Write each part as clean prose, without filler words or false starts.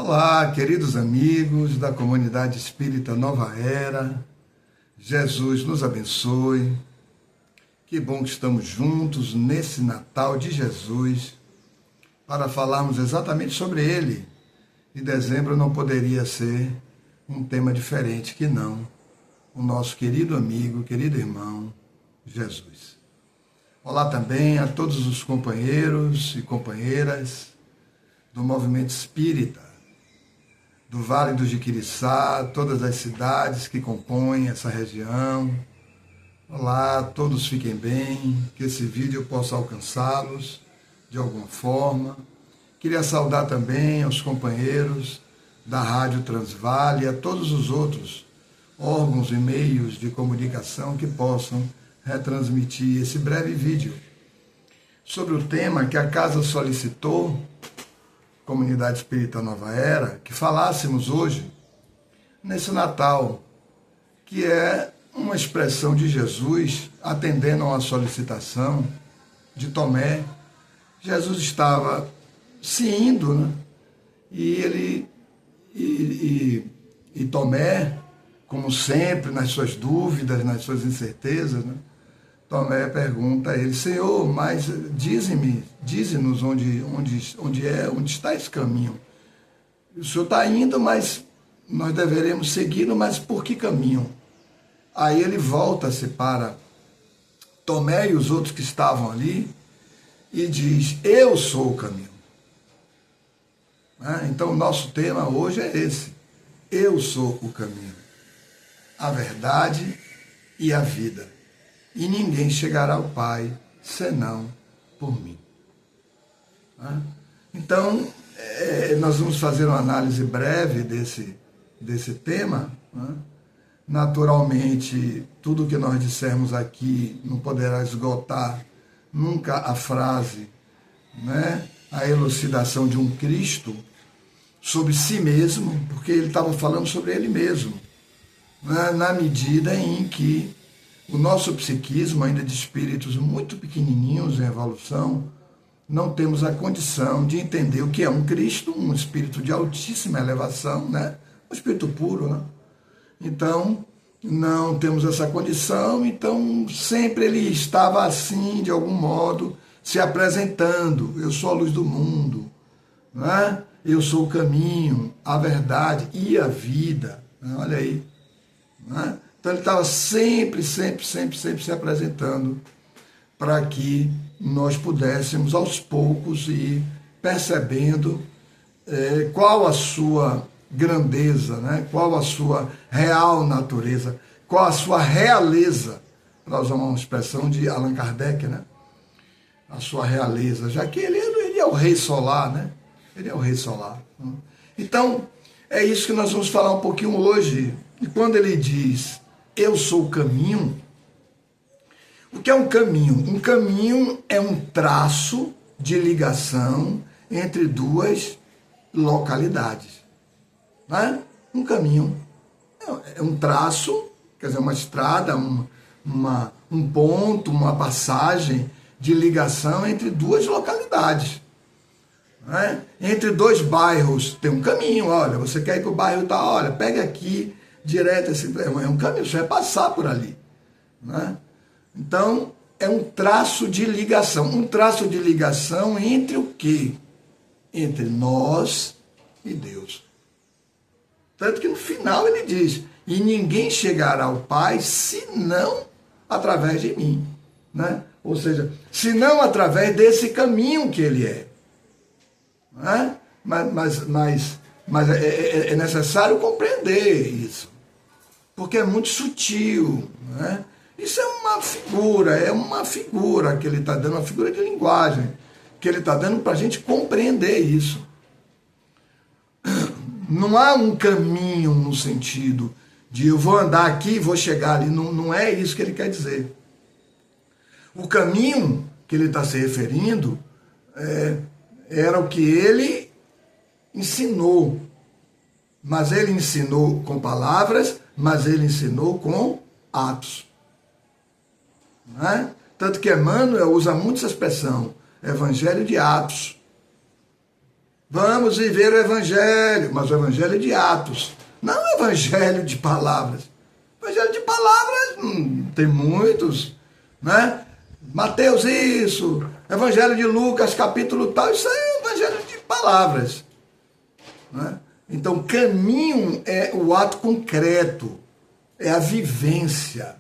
Olá, queridos amigos da comunidade espírita Nova Era. Jesus nos abençoe. Que bom que estamos juntos nesse Natal de Jesus para falarmos exatamente sobre ele. E dezembro não poderia ser um tema diferente que não o nosso querido amigo, querido irmão, Jesus. Olá também a todos os companheiros e companheiras do movimento espírita, do Vale do Jiquiriçá, todas as cidades que compõem essa região. Olá, todos fiquem bem, que esse vídeo possa alcançá-los de alguma forma. Queria saudar também aos companheiros da Rádio Transvale e a todos os outros órgãos e meios de comunicação que possam retransmitir esse breve vídeo sobre o tema que a Casa solicitou, Comunidade Espírita Nova Era, que falássemos hoje, nesse Natal, que é uma expressão de Jesus atendendo a uma solicitação de Tomé. Jesus estava se indo, né? E Tomé, como sempre, nas suas dúvidas, nas suas incertezas, né? Tomé pergunta a ele: Senhor, mas dize-nos onde está esse caminho. O Senhor está indo, mas nós deveremos segui-lo, mas por que caminho? Aí ele volta-se para Tomé e os outros que estavam ali e diz: eu sou o caminho. Então o nosso tema hoje é esse: eu sou o caminho, a verdade e a vida. E ninguém chegará ao Pai senão por mim. Então, nós vamos fazer uma análise breve desse tema. Naturalmente, tudo que nós dissermos aqui não poderá esgotar nunca a frase, a elucidação de um Cristo sobre si mesmo, porque ele estava falando sobre ele mesmo, na medida em que o nosso psiquismo, ainda de espíritos muito pequenininhos em evolução, não temos a condição de entender o que é um Cristo, um espírito de altíssima elevação, um espírito puro. Então, não temos essa condição, então sempre ele estava assim, de algum modo, se apresentando: eu sou a luz do mundo, eu sou o caminho, a verdade e a vida. Olha aí. Então ele estava sempre se apresentando para que nós pudéssemos aos poucos ir percebendo qual a sua grandeza, qual a sua real natureza, qual a sua realeza, para usar uma expressão de Allan Kardec, a sua realeza, já que ele é o rei solar, ele é o rei solar. Então, é isso que nós vamos falar um pouquinho hoje. E quando ele diz: eu sou o caminho, o que é um caminho? Um caminho é um traço de ligação entre duas localidades. Um caminho é um traço, quer dizer, uma estrada, um ponto, uma passagem de ligação entre duas localidades. Entre dois bairros tem um caminho. Olha, você quer ir para o bairro tal, olha, pega aqui direto, é um caminho, você vai passar por ali. Então, é um traço de ligação. Um traço de ligação entre o quê? Entre nós e Deus. Tanto que no final ele diz: e ninguém chegará ao Pai senão através de mim. Ou seja, senão através desse caminho que ele é. Mas é necessário compreender isso, porque é muito sutil. Isso é uma figura que ele está dando, uma figura de linguagem, que ele está dando para a gente compreender isso. Não há um caminho no sentido de eu vou andar aqui e vou chegar ali, não é isso que ele quer dizer. O caminho que ele está se referindo era o que ele ensinou. Mas ele ensinou com palavras, mas ele ensinou com atos. Tanto que Emmanuel usa muito essa expressão: evangelho de atos. Vamos viver o evangelho, mas o evangelho de atos, não o evangelho de palavras. O evangelho de palavras tem muitos, né? Mateus isso, evangelho de Lucas, capítulo tal, isso aí é o evangelho de palavras, né? Então, caminho é o ato concreto, é a vivência.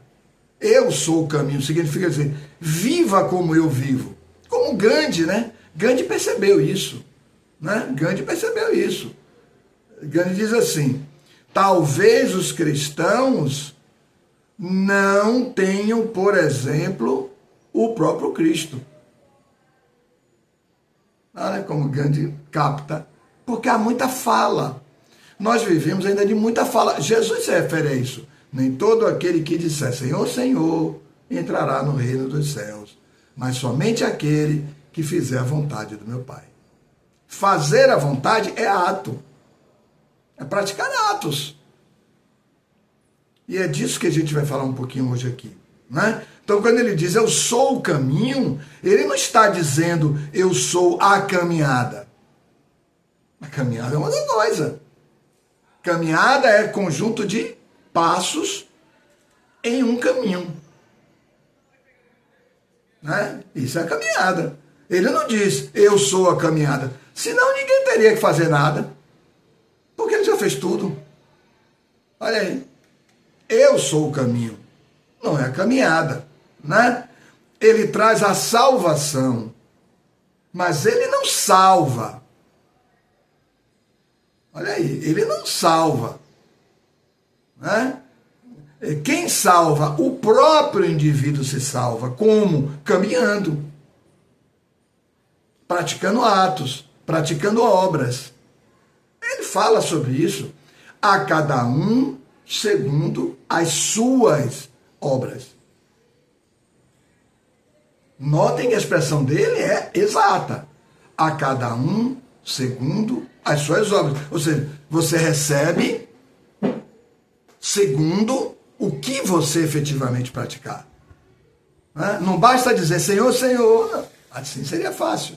Eu sou o caminho, significa dizer, viva como eu vivo. Como Gandhi, né? Gandhi percebeu isso, né? Gandhi percebeu isso. Gandhi diz assim, talvez os cristãos não tenham, por exemplo, o próprio Cristo. Olha como Gandhi capta, porque há muita fala. Nós vivemos ainda de muita fala. Jesus se refere a isso. Nem todo aquele que disser Senhor, Senhor, entrará no reino dos céus, mas somente aquele que fizer a vontade do meu Pai. Fazer a vontade é ato. É praticar atos. E é disso que a gente vai falar um pouquinho hoje aqui, né? Então, quando ele diz eu sou o caminho, ele não está dizendo eu sou a caminhada. A caminhada é uma coisa. Caminhada é conjunto de passos em um caminho, né? Isso é a caminhada. Ele não diz eu sou a caminhada, senão ninguém teria que fazer nada, porque ele já fez tudo. Olha aí, eu sou o caminho, não é a caminhada, né? Ele traz a salvação, mas ele não salva. Olha aí, ele não salva, né? Quem salva? O próprio indivíduo se salva. Como? Caminhando, praticando atos, praticando obras. Ele fala sobre isso. A cada um segundo as suas obras. Notem que a expressão dele é exata. A cada um segundo as suas obras. Ou seja, você recebe segundo o que você efetivamente praticar. Não basta dizer Senhor, Senhor. Assim seria fácil.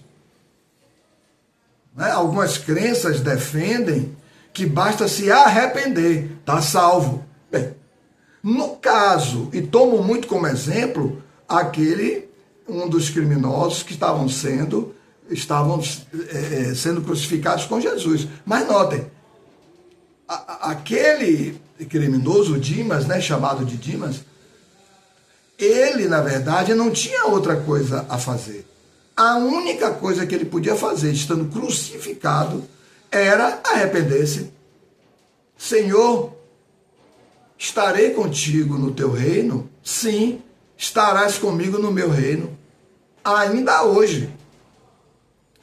Algumas crenças defendem que basta se arrepender, está salvo. Bem, no caso, e tomo muito como exemplo, um dos criminosos que estavam sendo crucificados com Jesus. Mas notem, aquele criminoso, Dimas, né, chamado de Dimas, ele, na verdade, não tinha outra coisa a fazer. A única coisa que ele podia fazer, estando crucificado, era arrepender-se. Senhor, estarei contigo no teu reino? Sim, estarás comigo no meu reino. Ainda hoje.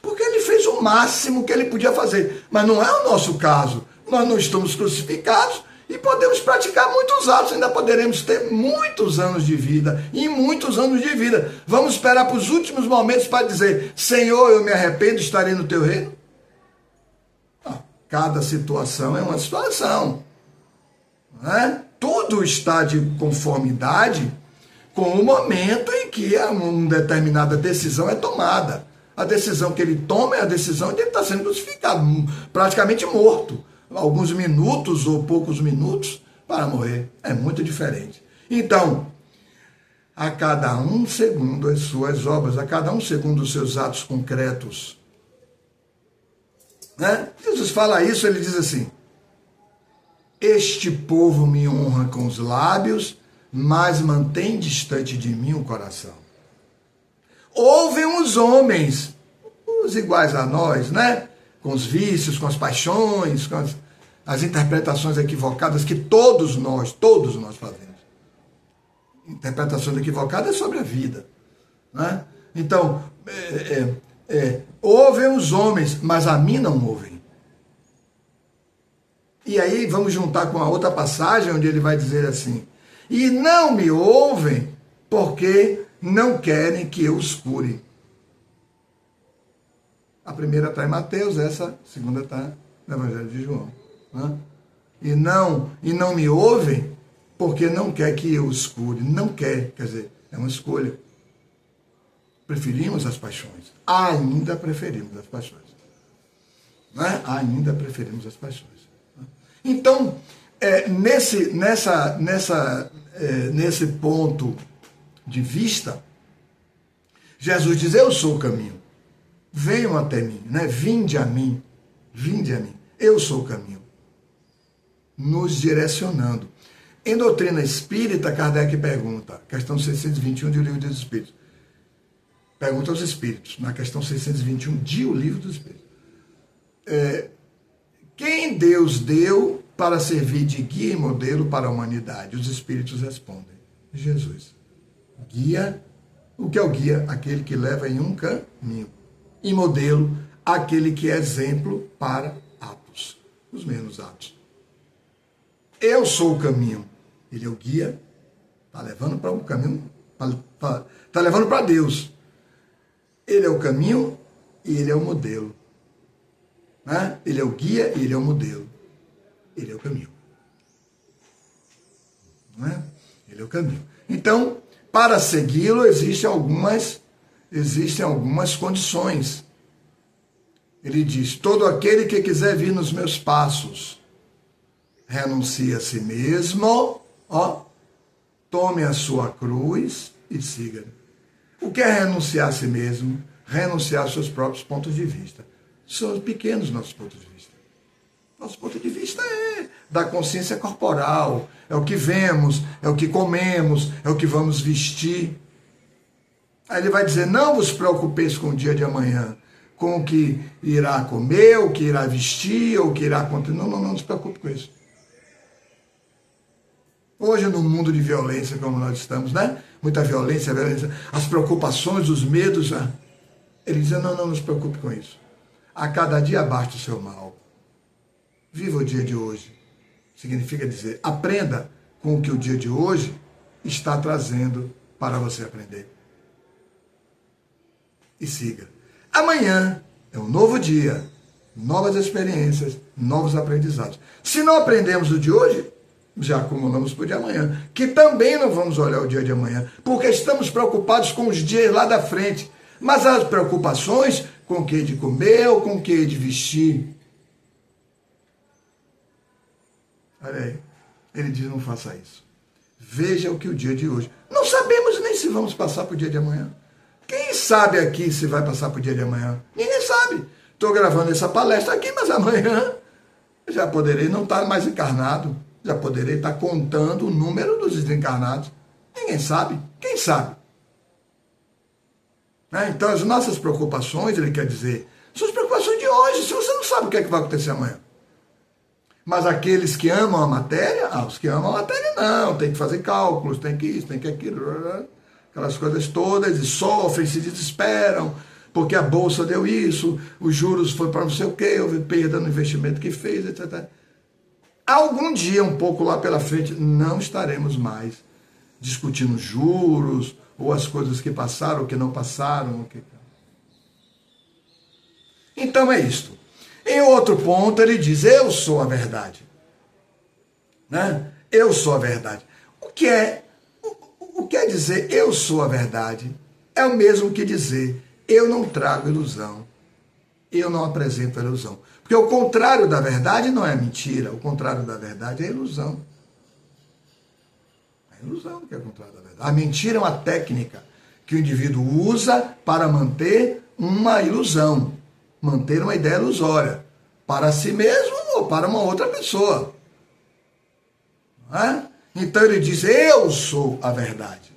Porque ele fez o máximo que ele podia fazer. Mas não é o nosso caso. Nós não estamos crucificados e podemos praticar muitos atos. Ainda poderemos ter muitos anos de vida. E muitos anos de vida. Vamos esperar para os últimos momentos para dizer, Senhor, eu me arrependo, estarei no teu reino? Cada situação é uma situação. Né? Tudo está de conformidade com o momento em que uma determinada decisão é tomada. A decisão que ele toma é a decisão de ele estar sendo crucificado, praticamente morto. Alguns minutos ou poucos minutos para morrer. É muito diferente. Então, a cada um segundo as suas obras, a cada um segundo os seus atos concretos. Né? Jesus fala isso, ele diz assim, este povo me honra com os lábios, mas mantém distante de mim o coração. Ouvem os homens, os iguais a nós, né? Com os vícios, com as paixões, com as interpretações equivocadas que todos nós fazemos. Interpretações equivocadas sobre a vida. Né? Então, ouvem os homens, mas a mim não ouvem. E aí vamos juntar com a outra passagem, onde ele vai dizer assim, e não me ouvem porque não querem que eu os cure. A primeira está em Mateus, essa segunda está no Evangelho de João. Né? E não me ouvem porque não quer que eu os cure. Não quer, quer dizer, é uma escolha. Preferimos as paixões. Ainda preferimos as paixões. né? Ainda preferimos as paixões. Então, nesse ponto de vista, Jesus diz, eu sou o caminho, venham até mim, né? Vinde a mim, eu sou o caminho, nos direcionando. Em doutrina espírita, Kardec pergunta, questão 621 de O Livro dos Espíritos, pergunta aos Espíritos, na questão 621 de O Livro dos Espíritos, quem Deus deu para servir de guia e modelo para a humanidade? Os Espíritos respondem, Jesus. Guia, o que é o guia? Aquele que leva em um caminho. E modelo, aquele que é exemplo para atos, os menos atos. Eu sou o caminho. Ele é o guia, está levando para um caminho, está levando para Deus. Ele é o caminho e ele é o modelo. Né? Ele é o guia e ele é o modelo. Ele é o caminho. Não é? Ele é o caminho. Então, para segui-lo, existem algumas condições. Ele diz, todo aquele que quiser vir nos meus passos, renuncie a si mesmo, tome a sua cruz e siga. O que é renunciar a si mesmo? Renunciar aos seus próprios pontos de vista. São pequenos nossos pontos de vista. Nosso ponto de vista é da consciência corporal, é o que vemos, é o que comemos, é o que vamos vestir. Aí ele vai dizer, não vos preocupeis com o dia de amanhã, com o que irá comer, o que irá vestir, ou o que irá acontecer. Não se preocupe com isso. Hoje, no mundo de violência, como nós estamos, né? Muita violência, as preocupações, os medos. Ele diz, não se preocupe com isso. A cada dia basta o seu mal. Viva o dia de hoje. Significa dizer, aprenda com o que o dia de hoje está trazendo para você aprender. E siga. Amanhã é um novo dia, novas experiências, novos aprendizados. Se não aprendemos o de hoje, já acumulamos para o de amanhã, que também não vamos olhar o dia de amanhã, porque estamos preocupados com os dias lá da frente. Mas as preocupações com o que é de comer ou com o que é de vestir. Olha aí, ele diz, não faça isso. Veja o que o dia de hoje. Não sabemos nem se vamos passar para o dia de amanhã. Quem sabe aqui se vai passar para o dia de amanhã? Ninguém sabe. Estou gravando essa palestra aqui, mas amanhã já poderei não estar mais encarnado. Já poderei estar contando o número dos desencarnados. Ninguém sabe. Quem sabe? Então, as nossas preocupações, ele quer dizer, são as preocupações de hoje. Se você não sabe o que é que vai acontecer amanhã. Mas aqueles que amam a matéria, os que amam a matéria não, tem que fazer cálculos, tem que isso, tem que aquilo, aquelas coisas todas, e sofrem, se desesperam, porque a bolsa deu isso, os juros foi para não sei o quê, houve perda no investimento que fez, etc. Algum dia, um pouco lá pela frente, não estaremos mais discutindo juros, ou as coisas que passaram, ou que não passaram. Então é isto. Em outro ponto, ele diz, eu sou a verdade. Né? Eu sou a verdade. O que é dizer eu sou a verdade? É o mesmo que dizer eu não trago ilusão. Eu não apresento a ilusão. Porque o contrário da verdade não é mentira. O contrário da verdade é ilusão. É ilusão que é o contrário da verdade. A mentira é uma técnica que o indivíduo usa para manter uma ilusão. Manter uma ideia ilusória, para si mesmo ou para uma outra pessoa. Não é? Então ele diz, eu sou a verdade.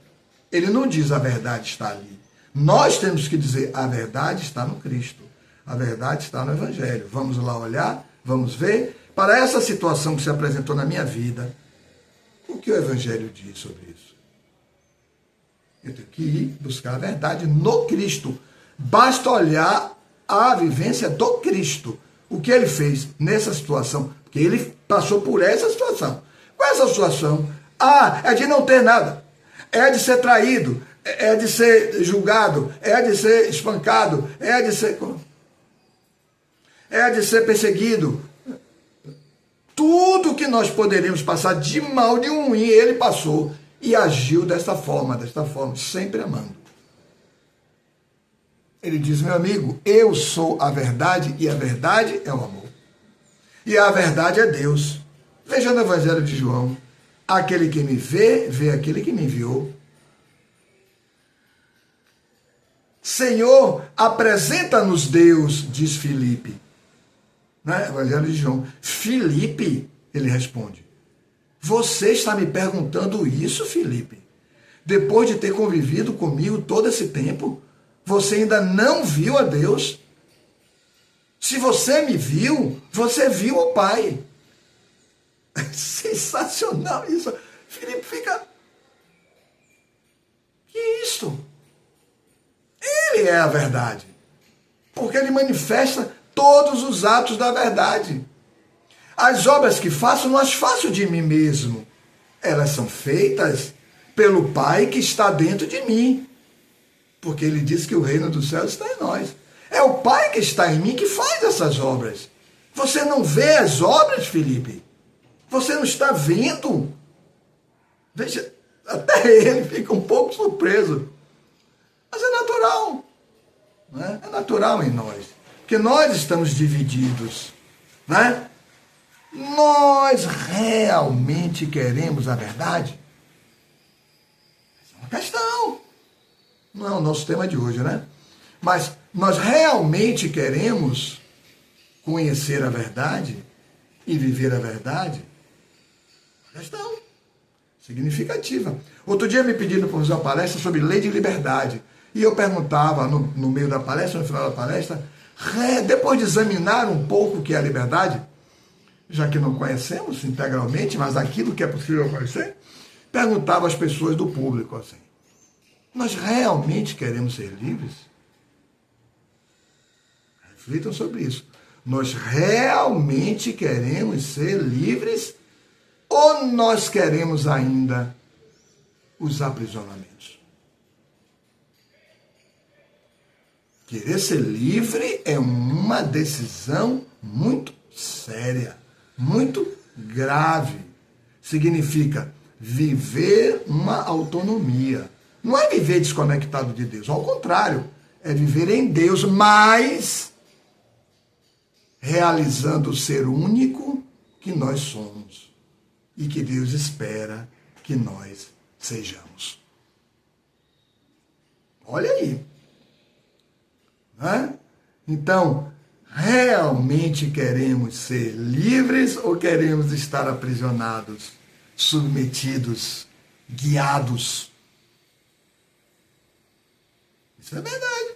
Ele não diz a verdade está ali. Nós temos que dizer, a verdade está no Cristo. A verdade está no Evangelho. Vamos lá olhar, vamos ver, para essa situação que se apresentou na minha vida, o que o Evangelho diz sobre isso? Eu tenho que ir buscar a verdade no Cristo. Basta olhar a vivência do Cristo. O que ele fez nessa situação, porque ele passou por essa situação. Qual é essa situação? É de não ter nada, é de ser traído, é de ser julgado, é de ser espancado, é de ser perseguido. Tudo que nós poderíamos passar de mal, de ruim, ele passou e agiu desta forma, sempre amando. Ele diz, meu amigo, eu sou a verdade e a verdade é o amor. E a verdade é Deus. Veja no Evangelho de João, aquele que me vê, vê aquele que me enviou. Senhor, apresenta-nos Deus, diz Filipe. Né? Evangelho de João. Filipe, ele responde, você está me perguntando isso, Filipe? Depois de ter convivido comigo todo esse tempo, você ainda não viu a Deus? Se você me viu, você viu o Pai. Sensacional isso. Filipe fica... Que isto? Ele é a verdade. Porque ele manifesta todos os atos da verdade. As obras que faço, não as faço de mim mesmo. Elas são feitas pelo Pai que está dentro de mim. Porque ele diz que o reino dos céus está em nós. É o Pai que está em mim que faz essas obras. Você não vê as obras, Filipe? Você não está vendo? Veja, até ele fica um pouco surpreso. Mas é natural. Né? É natural em nós. Porque nós estamos divididos. Né? Nós realmente queremos a verdade? Essa é uma questão. Não é o nosso tema de hoje, né? Mas nós realmente queremos conhecer a verdade e viver a verdade? Questão significativa. Outro dia me pediram para fazer uma palestra sobre lei de liberdade. E eu perguntava no meio da palestra, no final da palestra, depois de examinar um pouco o que é a liberdade, já que não conhecemos integralmente, mas aquilo que é possível conhecer, perguntava às pessoas do público assim, nós realmente queremos ser livres? Reflitam sobre isso. Nós realmente queremos ser livres ou nós queremos ainda os aprisionamentos? Querer ser livre é uma decisão muito séria, muito grave. Significa viver uma autonomia. Não é viver desconectado de Deus, ao contrário, é viver em Deus, mas realizando o ser único que nós somos e que Deus espera que nós sejamos. Olha aí. Né? Então, realmente queremos ser livres ou queremos estar aprisionados, submetidos, guiados? Isso é verdade.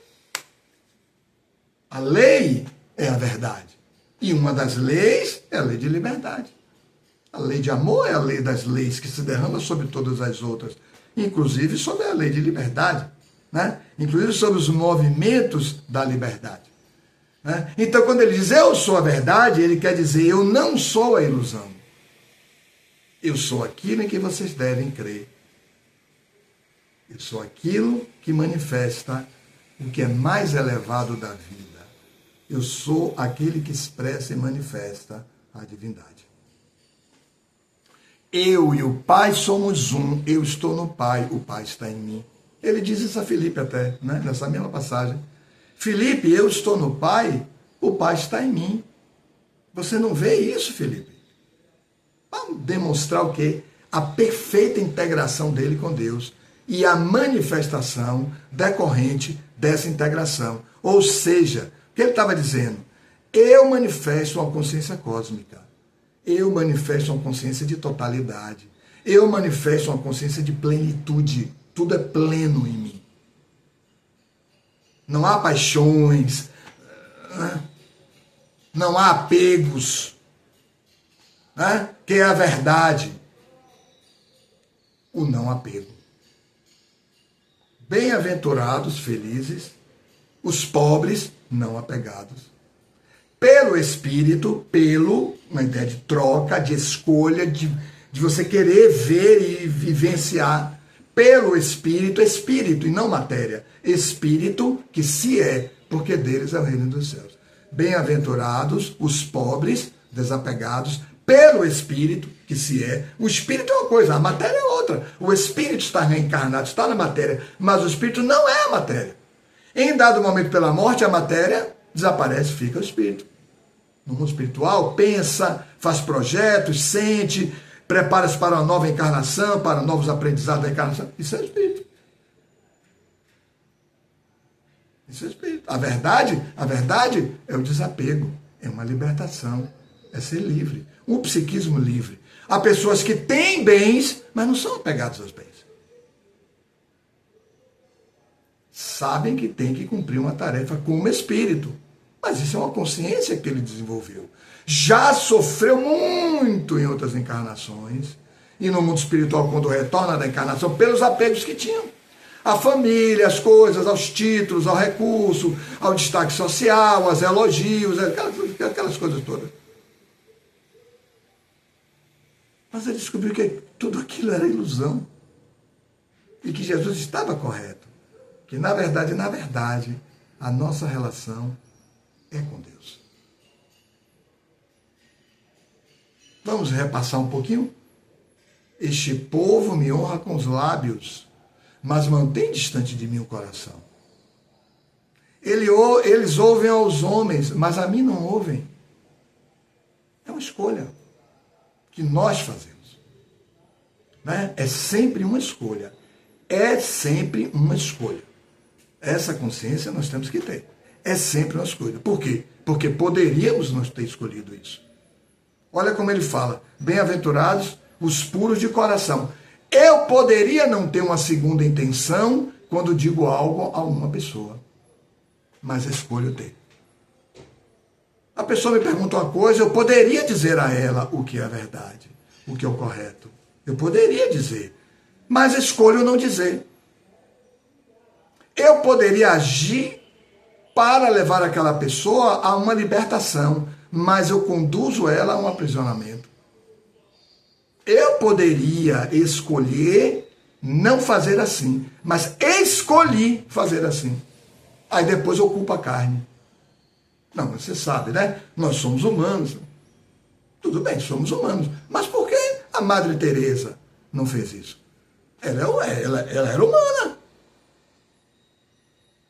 A lei é a verdade. E uma das leis é a lei de liberdade. A lei de amor é a lei das leis que se derrama sobre todas as outras, inclusive sobre a lei de liberdade, né? Inclusive sobre os movimentos da liberdade. Né? Então, quando ele diz eu sou a verdade, ele quer dizer eu não sou a ilusão. Eu sou aquilo em que vocês devem crer. Eu sou aquilo que manifesta o que é mais elevado da vida. Eu sou aquele que expressa e manifesta a divindade. Eu e o Pai somos um. Eu estou no Pai, o Pai está em mim. Ele diz isso a Filipe até, né? Nessa mesma passagem. Filipe, eu estou no Pai, o Pai está em mim. Você não vê isso, Filipe? Vamos demonstrar o quê? A perfeita integração dele com Deus e a manifestação decorrente dessa integração. Ou seja, o que ele estava dizendo? Eu manifesto uma consciência cósmica. Eu manifesto uma consciência de totalidade. Eu manifesto uma consciência de plenitude. Tudo é pleno em mim. Não há paixões, não há apegos, né? Que é a verdade. O não apego. Bem-aventurados, felizes, os pobres não apegados. Pelo Espírito, uma ideia de troca, de escolha, de você querer ver e vivenciar. Pelo Espírito, Espírito e não matéria. Espírito que se é, porque deles é o reino dos céus. Bem-aventurados os pobres, desapegados, pelo Espírito que se é. O Espírito é uma coisa, a matéria é outra. O Espírito está reencarnado, está na matéria, mas o Espírito não é a matéria. Em dado momento pela morte, a matéria desaparece, fica o espírito. No mundo espiritual, pensa, faz projetos, sente, prepara-se para uma nova encarnação, para novos aprendizados da encarnação. Isso é espírito. Isso é espírito. A verdade é o desapego, é uma libertação, é ser livre. Um psiquismo livre. Há pessoas que têm bens, mas não são apegadas aos bens. Sabem que tem que cumprir uma tarefa como espírito. Mas isso é uma consciência que ele desenvolveu. Já sofreu muito em outras encarnações. E no mundo espiritual, quando retorna da encarnação, pelos apegos que tinham. A família, as coisas, aos títulos, ao recurso, ao destaque social, aos elogios, aquelas coisas todas. Mas ele descobriu que tudo aquilo era ilusão. E que Jesus estava correto. Que na verdade, a nossa relação é com Deus. Vamos repassar um pouquinho? Este povo me honra com os lábios, mas mantém distante de mim o coração. Eles ouvem aos homens, mas a mim não ouvem. É uma escolha que nós fazemos. Né? É sempre uma escolha. É sempre uma escolha. Essa consciência nós temos que ter. É sempre uma escolha. Por quê? Porque poderíamos não ter escolhido isso. Olha como ele fala. Bem-aventurados os puros de coração. Eu poderia não ter uma segunda intenção quando digo algo a uma pessoa. Mas escolho ter. A pessoa me pergunta uma coisa, eu poderia dizer a ela o que é a verdade, o que é o correto. Eu poderia dizer, mas escolho não dizer. Eu poderia agir para levar aquela pessoa a uma libertação, mas eu conduzo ela a um aprisionamento. Eu poderia escolher não fazer assim, mas escolhi fazer assim. Aí depois eu culpo a carne. Não, você sabe, né? Nós somos humanos. Tudo bem, somos humanos. Mas por que a Madre Teresa não fez isso? Ela era humana.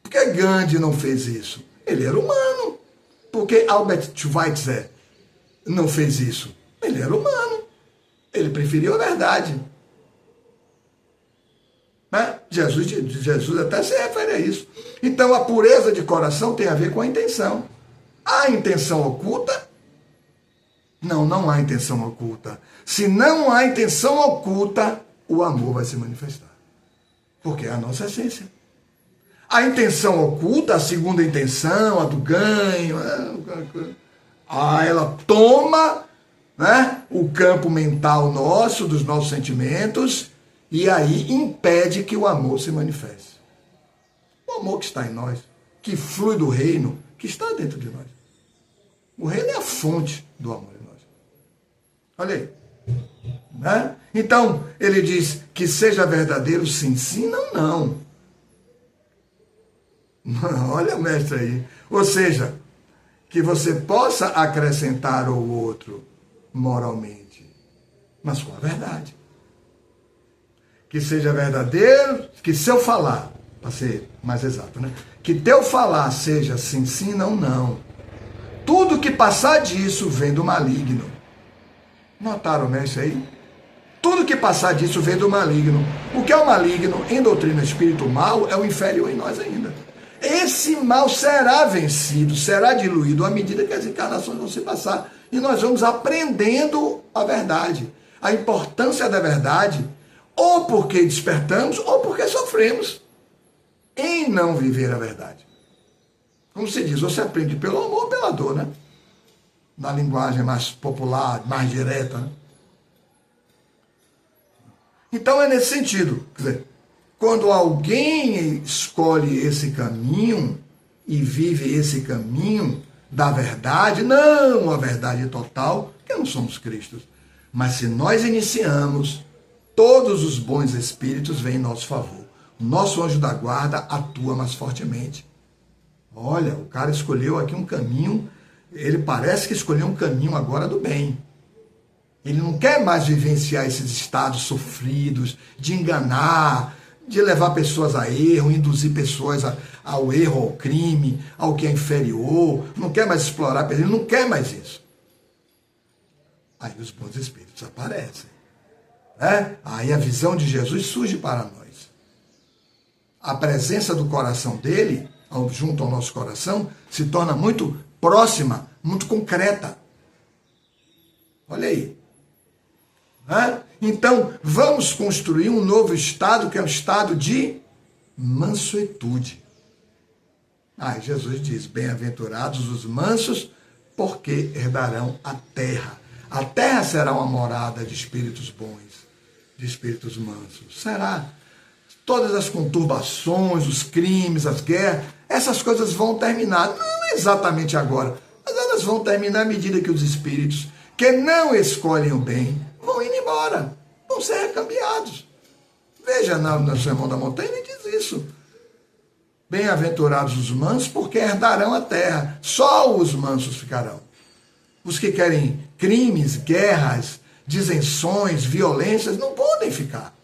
Por que Gandhi não fez isso? Ele era humano. Por que Albert Schweitzer não fez isso? Ele era humano. Ele preferiu a verdade. Né? Jesus até se refere a isso. Então a pureza de coração tem a ver com a intenção. Há intenção oculta? Não há intenção oculta. Se não há intenção oculta, o amor vai se manifestar. Porque é a nossa essência. A intenção oculta, a segunda intenção, a do ganho, ela toma, né, o campo mental nosso, dos nossos sentimentos, e aí impede que o amor se manifeste. O amor que está em nós, que flui do reino, que está dentro de nós. O reino é a fonte do amor em nós. Olha aí. Né? Então, ele diz que seja verdadeiro sim, sim, não, não. Olha o mestre aí. Ou seja, que você possa acrescentar ao outro moralmente, mas com a verdade. Que seja verdadeiro, que seu falar, para ser mais exato, né? Que teu falar seja sim, sim, não, não. Tudo que passar disso vem do maligno. Notaram, mestre, aí? Tudo que passar disso vem do maligno. O que é o maligno em doutrina espírito mal é o inferior em nós ainda. Esse mal será vencido, será diluído à medida que as encarnações vão se passar. E nós vamos aprendendo a verdade, a importância da verdade, ou porque despertamos, ou porque sofremos em não viver a verdade. Como se diz, você aprende pelo amor ou pela dor, né? Na linguagem mais popular, mais direta, né? Então é nesse sentido, quer dizer, quando alguém escolhe esse caminho e vive esse caminho da verdade, não a verdade total, porque não somos Cristos, mas se nós iniciamos, todos os bons espíritos vêm em nosso favor. O nosso anjo da guarda atua mais fortemente. Olha, o cara escolheu aqui um caminho, ele parece que escolheu um caminho agora do bem. Ele não quer mais vivenciar esses estados sofridos, de enganar, de levar pessoas a erro, induzir pessoas ao erro, ao crime, ao que é inferior, não quer mais explorar, ele não quer mais isso. Aí os bons espíritos aparecem. Né? Aí a visão de Jesus surge para nós. A presença do coração dele, junto ao nosso coração, se torna muito próxima, muito concreta. Olha aí. Né? Então, vamos construir um novo estado, que é o estado de mansuetude. Aí Jesus diz, bem-aventurados os mansos, porque herdarão a terra. A terra será uma morada de espíritos bons, de espíritos mansos. Será. Todas as conturbações, os crimes, as guerras, essas coisas vão terminar. Não exatamente agora, mas elas vão terminar à medida que os espíritos que não escolhem o bem vão indo embora, vão ser recambiados. Veja no Sermão da Montanha, ele diz isso. Bem-aventurados os mansos, porque herdarão a terra. Só os mansos ficarão. Os que querem crimes, guerras, disenções, violências, não podem ficar.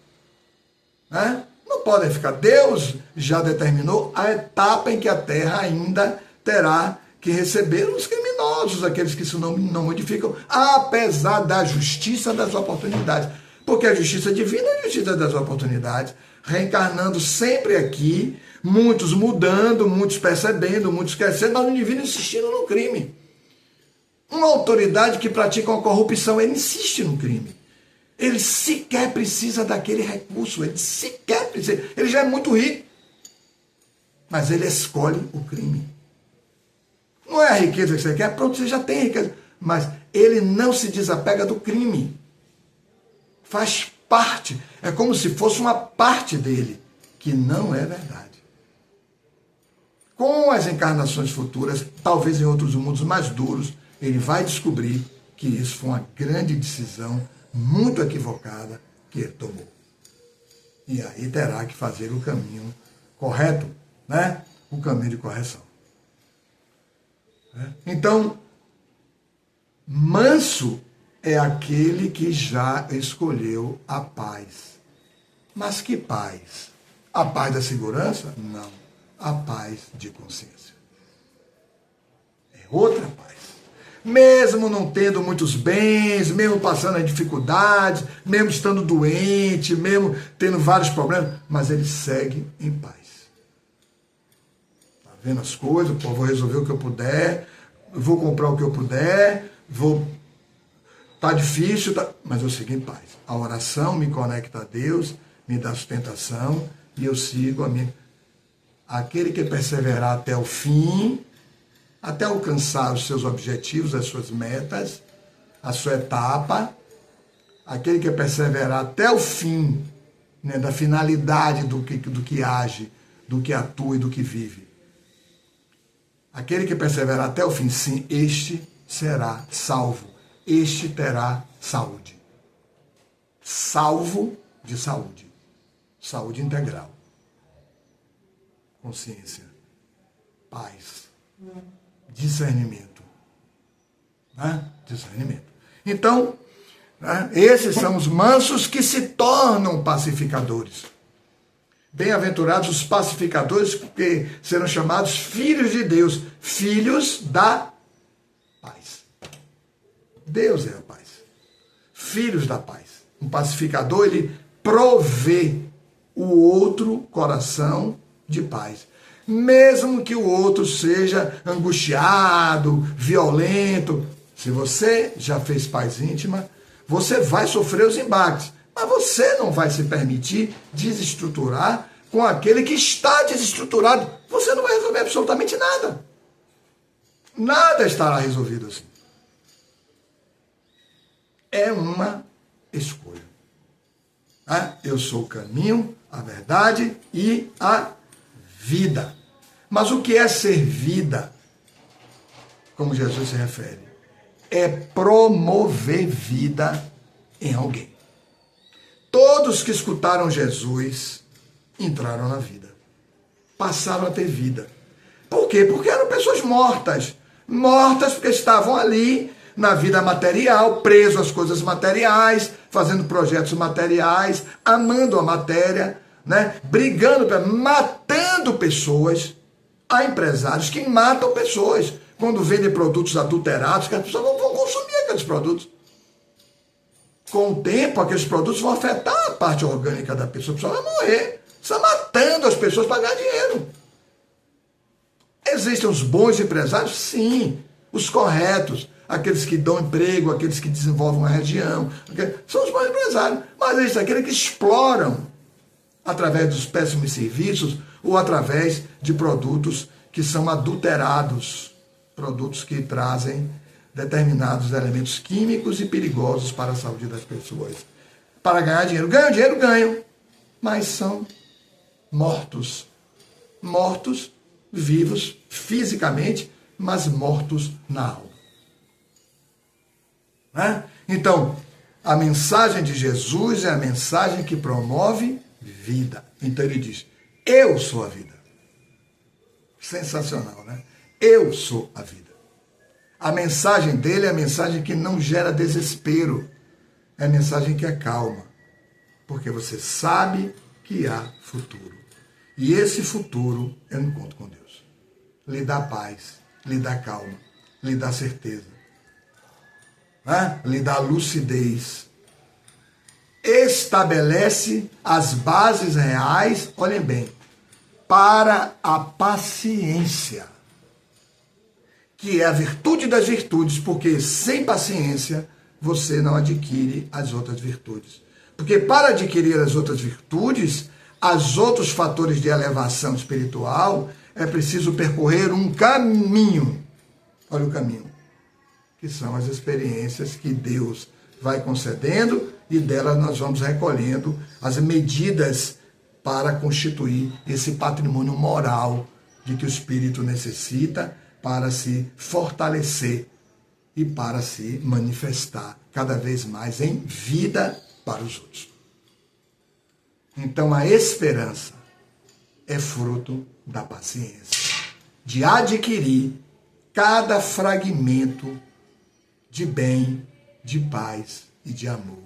Né? Não podem ficar. Deus já determinou a etapa em que a terra ainda terá que receber os criminosos, aqueles que se não modificam, apesar da justiça das oportunidades. Porque a justiça divina é a justiça das oportunidades, reencarnando sempre aqui, muitos mudando, muitos percebendo, muitos crescendo, mas o indivíduo insistindo no crime. Uma autoridade que pratica uma corrupção, ele insiste no crime. Ele sequer precisa daquele recurso, ele sequer precisa, ele já é muito rico, mas ele escolhe o crime. Não é a riqueza que você quer, pronto, você já tem riqueza, mas ele não se desapega do crime. Faz parte, é como se fosse uma parte dele, que não é verdade. Com as encarnações futuras, talvez em outros mundos mais duros, ele vai descobrir que isso foi uma grande decisão, muito equivocada, que ele tomou. E aí terá que fazer o caminho correto, né? O caminho de correção. Então, manso é aquele que já escolheu a paz. Mas que paz? A paz da segurança? Não. A paz de consciência. É outra paz. Mesmo não tendo muitos bens, mesmo passando as dificuldades, mesmo estando doente, mesmo tendo vários problemas, mas ele segue em paz. Está vendo as coisas? Pô, vou resolver o que eu puder, vou comprar o que eu puder, tá difícil, mas eu sigo em paz. A oração me conecta a Deus, me dá sustentação e eu sigo a minha. Aquele que perseverar até o fim, até alcançar os seus objetivos, as suas metas, a sua etapa, aquele que perseverar até o fim, né, da finalidade do que age, do que atua e do que vive. Aquele que perseverar até o fim, sim, este será salvo. Este terá saúde. Salvo de saúde. Saúde integral. Consciência. Paz. Discernimento. Né? Discernimento. Então, né, esses são os mansos que se tornam pacificadores. Bem-aventurados os pacificadores, que serão chamados filhos de Deus, filhos da paz. Deus é a paz. Filhos da paz. Um pacificador, ele provê o outro coração de paz. Mesmo que o outro seja angustiado, violento. Se você já fez paz íntima, você vai sofrer os embates. Mas você não vai se permitir desestruturar com aquele que está desestruturado. Você não vai resolver absolutamente nada. Nada estará resolvido assim. É uma escolha. Eu sou o caminho, a verdade e a vida. Mas o que é ser vida? Como Jesus se refere? É promover vida em alguém. Todos que escutaram Jesus entraram na vida. Passaram a ter vida. Por quê? Porque eram pessoas mortas. Mortas porque estavam ali na vida material, presos às coisas materiais, fazendo projetos materiais, amando a matéria, né? Brigando, matando pessoas. Há empresários que matam pessoas quando vendem produtos adulterados, que as pessoas não vão consumir aqueles produtos. Com o tempo, aqueles produtos vão afetar a parte orgânica da pessoa. A pessoa vai morrer. Você está matando as pessoas para ganhar dinheiro. Existem os bons empresários? Sim. Os corretos. Aqueles que dão emprego, aqueles que desenvolvem uma região. São os bons empresários. Mas existem aqueles que exploram através dos péssimos serviços ou através de produtos que são adulterados. Produtos que trazem determinados elementos químicos e perigosos para a saúde das pessoas. Para ganhar dinheiro. Ganham dinheiro? Ganham. Mas são mortos. Mortos, vivos fisicamente, mas mortos na alma. Né? Então, a mensagem de Jesus é a mensagem que promove vida. Então ele diz, eu sou a vida. Sensacional, né? Eu sou a vida. A mensagem dele é a mensagem que não gera desespero. É a mensagem que é calma. Porque você sabe que há futuro. E esse futuro é um encontro com Deus. Lhe dá paz, lhe dá calma, lhe dá certeza. Né? Lhe dá lucidez. Estabelece as bases reais, olhem bem, para a paciência. Que é a virtude das virtudes, porque sem paciência você não adquire as outras virtudes. Porque para adquirir as outras virtudes, os outros fatores de elevação espiritual, é preciso percorrer um caminho. Olha o caminho. Que são as experiências que Deus vai concedendo e delas nós vamos recolhendo as medidas para constituir esse patrimônio moral de que o espírito necessita para se fortalecer e para se manifestar cada vez mais em vida para os outros. Então a esperança é fruto da paciência, de adquirir cada fragmento de bem, de paz e de amor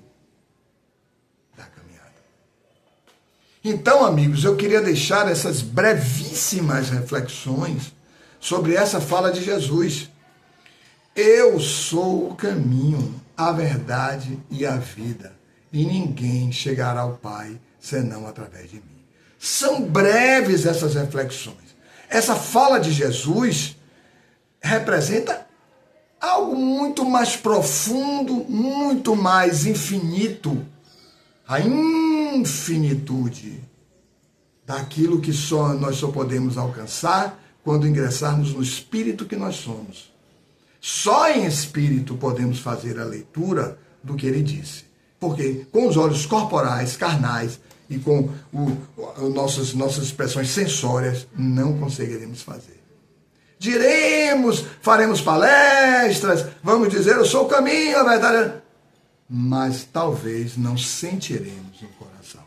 da caminhada. Então, amigos, eu queria deixar essas brevíssimas reflexões sobre essa fala de Jesus. Eu sou o caminho, a verdade e a vida, e ninguém chegará ao Pai senão através de mim. São breves essas reflexões. Essa fala de Jesus representa algo muito mais profundo, muito mais infinito. A infinitude daquilo que nós só podemos alcançar quando ingressarmos no espírito que nós somos. Só em espírito podemos fazer a leitura do que ele disse. Porque com os olhos corporais, carnais e com nossas expressões sensórias, não conseguiremos fazer. Faremos palestras, vamos dizer, eu sou o caminho, a verdade. Mas talvez não sentiremos no coração.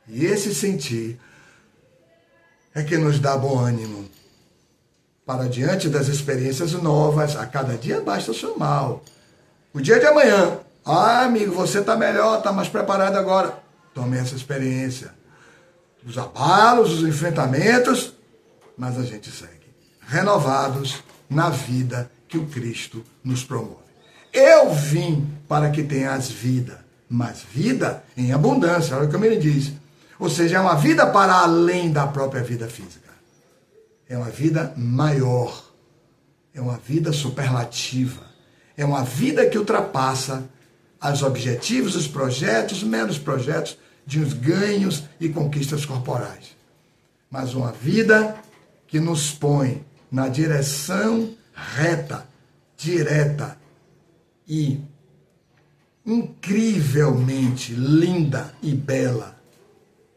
E esse sentir é que nos dá bom ânimo para diante das experiências novas. A cada dia basta o seu mal. O dia de amanhã, amigo, você está melhor, está mais preparado agora. Tome essa experiência. Os abalos, os enfrentamentos, mas a gente segue. Renovados na vida que o Cristo nos promove. Eu vim para que tenhas vida, mas vida em abundância. Olha como ele diz. Ou seja, é uma vida para além da própria vida física. É uma vida maior. É uma vida superlativa. É uma vida que ultrapassa os objetivos, os projetos, meros projetos de uns ganhos e conquistas corporais. Mas uma vida que nos põe na direção reta, direta e incrivelmente linda e bela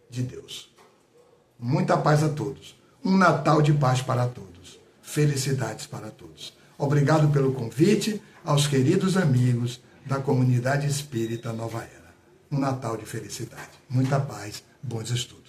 de Deus. Muita paz a todos. Um Natal de paz para todos. Felicidades para todos. Obrigado pelo convite aos queridos amigos da comunidade espírita Nova Era. Um Natal de felicidade. Muita paz, bons estudos.